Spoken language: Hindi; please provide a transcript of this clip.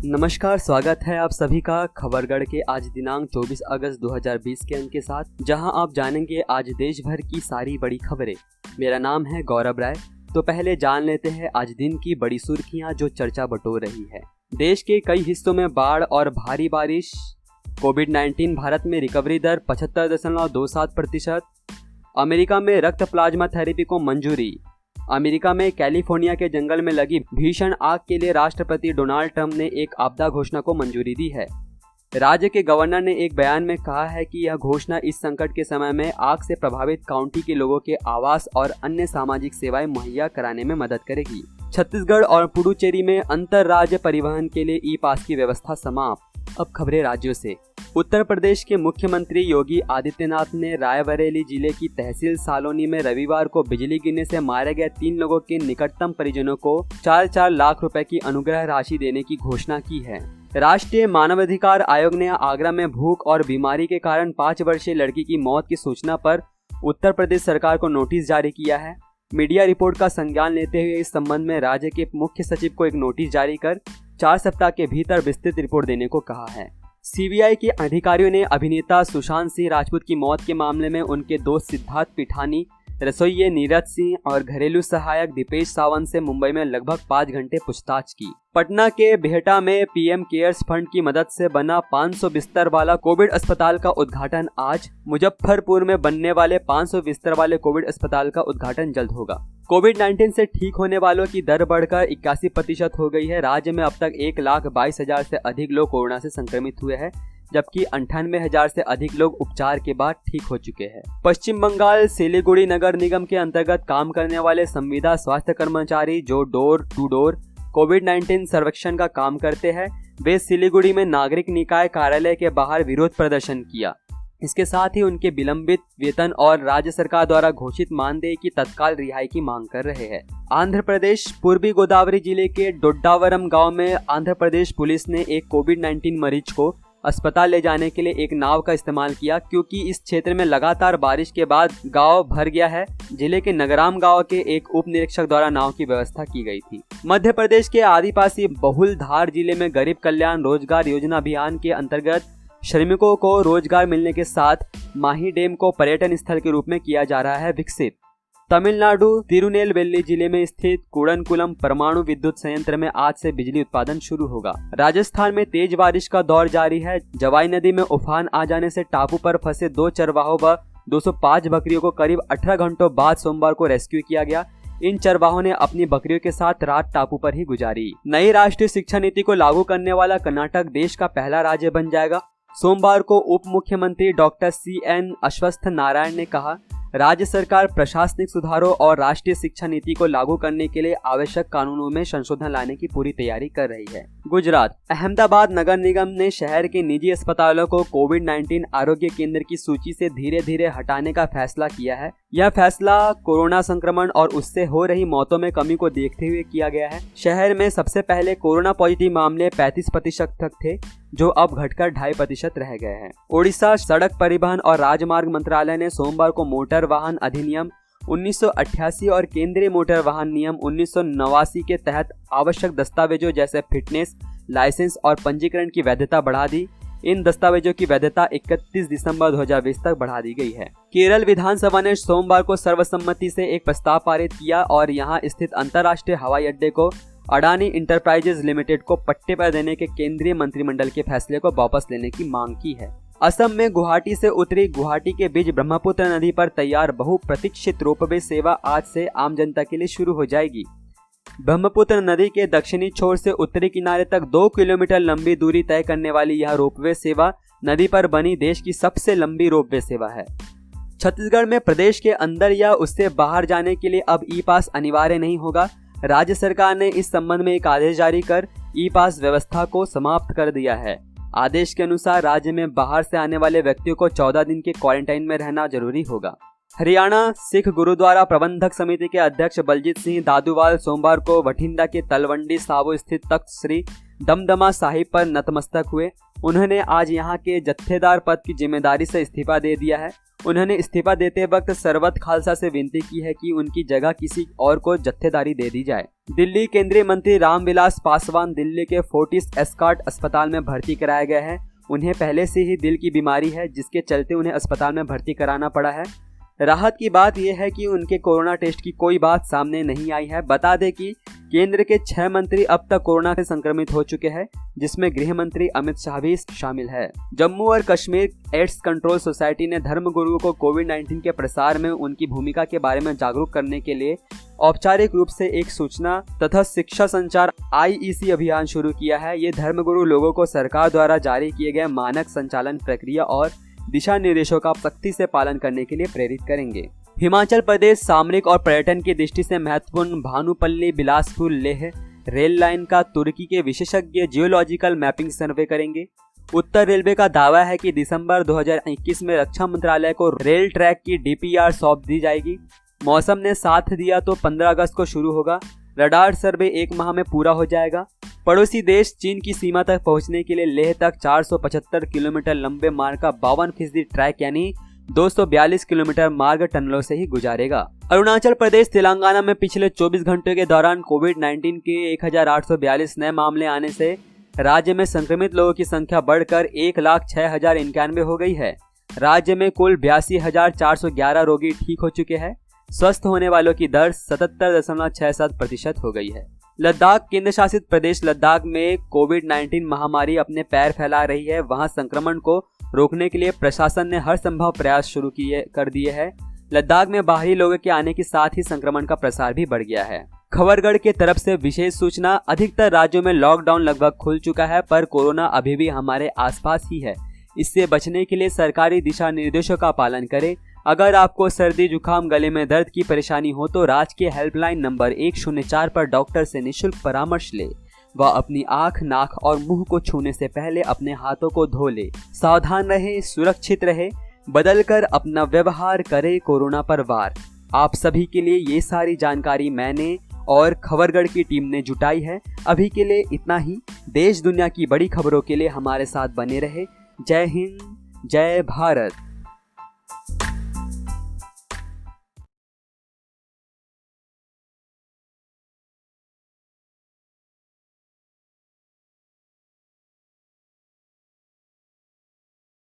नमस्कार, स्वागत है आप सभी का खबरगढ़ के आज दिनांक 24 अगस्त 2020 के अंक के साथ, जहां आप जानेंगे आज देश भर की सारी बड़ी खबरें। मेरा नाम है गौरव राय। तो पहले जान लेते हैं आज दिन की बड़ी सुर्खियां जो चर्चा बटोर रही है। देश के कई हिस्सों में बाढ़ और भारी बारिश। कोविड-19 भारत में रिकवरी दर 75.27%। अमेरिका में रक्त प्लाज्मा थेरेपी को मंजूरी। अमेरिका में कैलिफोर्निया के जंगल में लगी भीषण आग के लिए राष्ट्रपति डोनाल्ड ट्रंप ने एक आपदा घोषणा को मंजूरी दी है। राज्य के गवर्नर ने एक बयान में कहा है कि यह घोषणा इस संकट के समय में आग से प्रभावित काउंटी के लोगों के आवास और अन्य सामाजिक सेवाएं मुहैया कराने में मदद करेगी। छत्तीसगढ़ और पुडुचेरी में अंतर राज्य परिवहन के लिए ई पास की व्यवस्था समाप्त। अब खबरें राज्यों से। उत्तर प्रदेश के मुख्यमंत्री योगी आदित्यनाथ ने रायबरेली जिले की तहसील सालोनी में रविवार को बिजली गिरने से मारे गए 3 लोगों के निकटतम परिजनों को 4-4 लाख रुपए की अनुग्रह राशि देने की घोषणा की है। राष्ट्रीय मानवाधिकार आयोग ने आगरा में भूख और बीमारी के कारण 5 वर्षीय लड़की की मौत की सूचना पर उत्तर प्रदेश सरकार को नोटिस जारी किया है। मीडिया रिपोर्ट का संज्ञान लेते हुए इस संबंध में राज्य के मुख्य सचिव को एक नोटिस जारी कर 4 सप्ताह के भीतर विस्तृत रिपोर्ट देने को कहा है। सीबीआई के अधिकारियों ने अभिनेता सुशांत सिंह राजपूत की मौत के मामले में उनके दोस्त सिद्धार्थ पिठानी, रसोइये नीरज सिंह और घरेलू सहायक दीपेश सावंत से मुंबई में लगभग 5 घंटे पूछताछ की। पटना के बिहटा में पीएम केयर्स फंड की मदद से बना 500 बिस्तर वाला कोविड अस्पताल का उद्घाटन आज। मुजफ्फरपुर में बनने वाले 500 बिस्तर वाले कोविड अस्पताल का उद्घाटन जल्द होगा। कोविड-19 से ठीक होने वालों की दर बढ़कर 81% हो गई है। राज्य में अब तक 1,22,000 से अधिक लोग कोरोना से संक्रमित हुए हैं, जबकि 98,000 से अधिक लोग उपचार के बाद ठीक हो चुके हैं। पश्चिम बंगाल सिलीगुड़ी नगर निगम के अंतर्गत काम करने वाले संविदा स्वास्थ्य कर्मचारी जो डोर टू डोर कोविड-19 सर्वेक्षण का काम करते हैं, वे सिलीगुड़ी में नागरिक निकाय कार्यालय के बाहर विरोध प्रदर्शन किया। इसके साथ ही उनके विलंबित वेतन और राज्य सरकार द्वारा घोषित मानदेय की तत्काल रिहाई की मांग कर रहे हैं। आंध्र प्रदेश पूर्वी गोदावरी जिले के डोड्डावरम गांव में आंध्र प्रदेश पुलिस ने एक कोविड-19 मरीज को अस्पताल ले जाने के लिए एक नाव का इस्तेमाल किया, क्योंकि इस क्षेत्र में लगातार बारिश के बाद गांव भर गया है। जिले के नगराम गांव के एक उप निरीक्षक द्वारा नाव की व्यवस्था की गई थी। मध्य प्रदेश के आदिवासी बहुल धार जिले में गरीब कल्याण रोजगार योजना अभियान के अंतर्गत श्रमिकों को रोजगार मिलने के साथ माही डैम को पर्यटन स्थल के रूप में किया जा रहा है विकसित। तमिलनाडु तिरुनेलवेली जिले में स्थित कुड़नकुलम परमाणु विद्युत संयंत्र में आज से बिजली उत्पादन शुरू होगा। राजस्थान में तेज बारिश का दौर जारी है। जवाई नदी में उफान आ जाने से टापू पर फंसे 2 चरवाहों व 205 बकरियों को करीब 18 घंटों बाद सोमवार को रेस्क्यू किया गया। इन चरवाहों ने अपनी बकरियों के साथ रात टापू पर ही गुजारी। नई राष्ट्रीय शिक्षा नीति को लागू करने वाला कर्नाटक देश का पहला राज्य बन जाएगा। सोमवार को उप मुख्यमंत्री डॉक्टर CN अश्वत्थ नारायण ने कहा, राज्य सरकार प्रशासनिक सुधारों और राष्ट्रीय शिक्षा नीति को लागू करने के लिए आवश्यक कानूनों में संशोधन लाने की पूरी तैयारी कर रही है। गुजरात अहमदाबाद नगर निगम ने शहर के निजी अस्पतालों को कोविड-19 आरोग्य केंद्र की सूची से धीरे धीरे हटाने का फैसला किया है। यह फैसला कोरोना संक्रमण और उससे हो रही मौतों में कमी को देखते हुए किया गया है। शहर में सबसे पहले कोरोना पॉजिटिव मामले 35% तक थे, जो अब घटकर 2.5% रह गए हैं। ओडिशा सड़क परिवहन और राजमार्ग मंत्रालय ने सोमवार को मोटर वाहन अधिनियम 1988 और केंद्रीय मोटर वाहन नियम 1989 के तहत आवश्यक दस्तावेजों जैसे फिटनेस, लाइसेंस और पंजीकरण की वैधता बढ़ा दी। इन दस्तावेजों की वैधता 31 दिसंबर 2020 तक बढ़ा दी गई है। केरल विधानसभा ने सोमवार को सर्वसम्मति से एक प्रस्ताव पारित किया और यहां स्थित अंतर्राष्ट्रीय हवाई अड्डे को अडानी इंटरप्राइजेज लिमिटेड को पट्टे पर देने के केंद्रीय मंत्रिमंडल के फैसले को वापस लेने की मांग की है। असम में गुवाहाटी से उत्तरी गुवाहाटी के बीच ब्रह्मपुत्र नदी पर तैयार बहुप्रतीक्षित रोपवे सेवा आज से आम जनता के लिए शुरू हो जाएगी। ब्रह्मपुत्र नदी के दक्षिणी छोर से उत्तरी किनारे तक 2 किलोमीटर लंबी दूरी तय करने वाली यह रोपवे सेवा नदी पर बनी देश की सबसे लंबी रोपवे सेवा है। छत्तीसगढ़ में प्रदेश के अंदर या उससे बाहर जाने के लिए अब ई पास अनिवार्य नहीं होगा। राज्य सरकार ने इस संबंध में एक आदेश जारी कर ई पास व्यवस्था को समाप्त कर दिया है। आदेश के अनुसार राज्य में बाहर से आने वाले व्यक्तियों को 14 दिन के क्वारंटाइन में रहना जरूरी होगा। हरियाणा सिख गुरुद्वारा प्रबंधक समिति के अध्यक्ष बलजीत सिंह दादूवाल सोमवार को बठिंडा के तलवंडी साबो स्थित तख्त श्री दमदमा साहिब पर नतमस्तक हुए। उन्होंने आज यहां के जत्थेदार पद की जिम्मेदारी से इस्तीफा दे दिया है। उन्होंने इस्तीफा देते वक्त सरवत खालसा से विनती की है कि उनकी जगह किसी और को जत्थेदारी दे दी जाए। दिल्ली केंद्रीय मंत्री रामविलास पासवान दिल्ली के फोर्टिस एस्कॉर्ट अस्पताल में भर्ती कराया गया है। उन्हें पहले से ही दिल की बीमारी है, जिसके चलते उन्हें अस्पताल में भर्ती कराना पड़ा है। राहत की बात यह है कि उनके कोरोना टेस्ट की कोई बात सामने नहीं आई है। बता दें कि केंद्र के 6 मंत्री अब तक कोरोना से संक्रमित हो चुके हैं, जिसमें गृह मंत्री अमित शाह भी शामिल है। जम्मू और कश्मीर एड्स कंट्रोल सोसाइटी ने धर्मगुरुओं को कोविड-19 के प्रसार में उनकी भूमिका के बारे में जागरूक करने के लिए औपचारिक रूप से एक सूचना तथा शिक्षा संचार IEC अभियान शुरू किया है। ये धर्मगुरु लोगों को सरकार द्वारा जारी किए गए मानक संचालन प्रक्रिया और दिशा निर्देशों का सख्ती से पालन करने के लिए प्रेरित करेंगे। हिमाचल प्रदेश सामरिक और पर्यटन की दृष्टि से महत्वपूर्ण भानुपल्ली बिलासपुर लेह रेल लाइन का तुर्की के विशेषज्ञ जियोलॉजिकल मैपिंग सर्वे करेंगे। उत्तर रेलवे का दावा है कि दिसंबर 2021 में रक्षा मंत्रालय को रेल ट्रैक की DPR सौंप दी जाएगी। मौसम ने साथ दिया तो 15 अगस्त को शुरू होगा। रडार सर्वे 1 माह में पूरा हो जाएगा। पड़ोसी देश चीन की सीमा तक पहुंचने के लिए लेह तक 475 किलोमीटर लंबे मार्ग का 52% ट्रैक यानी 242 किलोमीटर मार्ग टनलों से ही गुजारेगा। अरुणाचल प्रदेश तेलंगाना में पिछले 24 घंटों के दौरान कोविड-19 के 1842 नए मामले आने से राज्य में संक्रमित लोगों की संख्या बढ़कर 1,06,091 हो गई है। राज्य में कुल 82,411 रोगी ठीक हो चुके हैं। स्वस्थ होने वालों की दर 77.67% हो गई है। लद्दाख केंद्र शासित प्रदेश लद्दाख में कोविड-19 महामारी अपने पैर फैला रही है। वहां संक्रमण को रोकने के लिए प्रशासन ने हर संभव प्रयास शुरू कर दिए हैं। लद्दाख में बाहरी लोगों के आने के साथ ही संक्रमण का प्रसार भी बढ़ गया है। खबरगढ़ के तरफ से विशेष सूचना। अधिकतर राज्यों में लॉकडाउन लगभग खुल चुका है, पर कोरोना अभी भी हमारे आसपास ही है। इससे बचने के लिए सरकारी दिशा निर्देशों का पालन करें। अगर आपको सर्दी जुकाम गले में दर्द की परेशानी हो तो राजकीय हेल्पलाइन नंबर 104 पर डॉक्टर से निःशुल्क परामर्श ले व अपनी आंख, नाक और मुंह को छूने से पहले अपने हाथों को धो ले। सावधान रहे, सुरक्षित रहे, बदलकर अपना व्यवहार करे कोरोना पर वार। आप सभी के लिए ये सारी जानकारी मैंने और खबरगढ़ की टीम ने जुटाई है। अभी के लिए इतना ही। देश दुनिया की बड़ी खबरों के लिए हमारे साथ बने रहे। जय हिंद, जय भारत।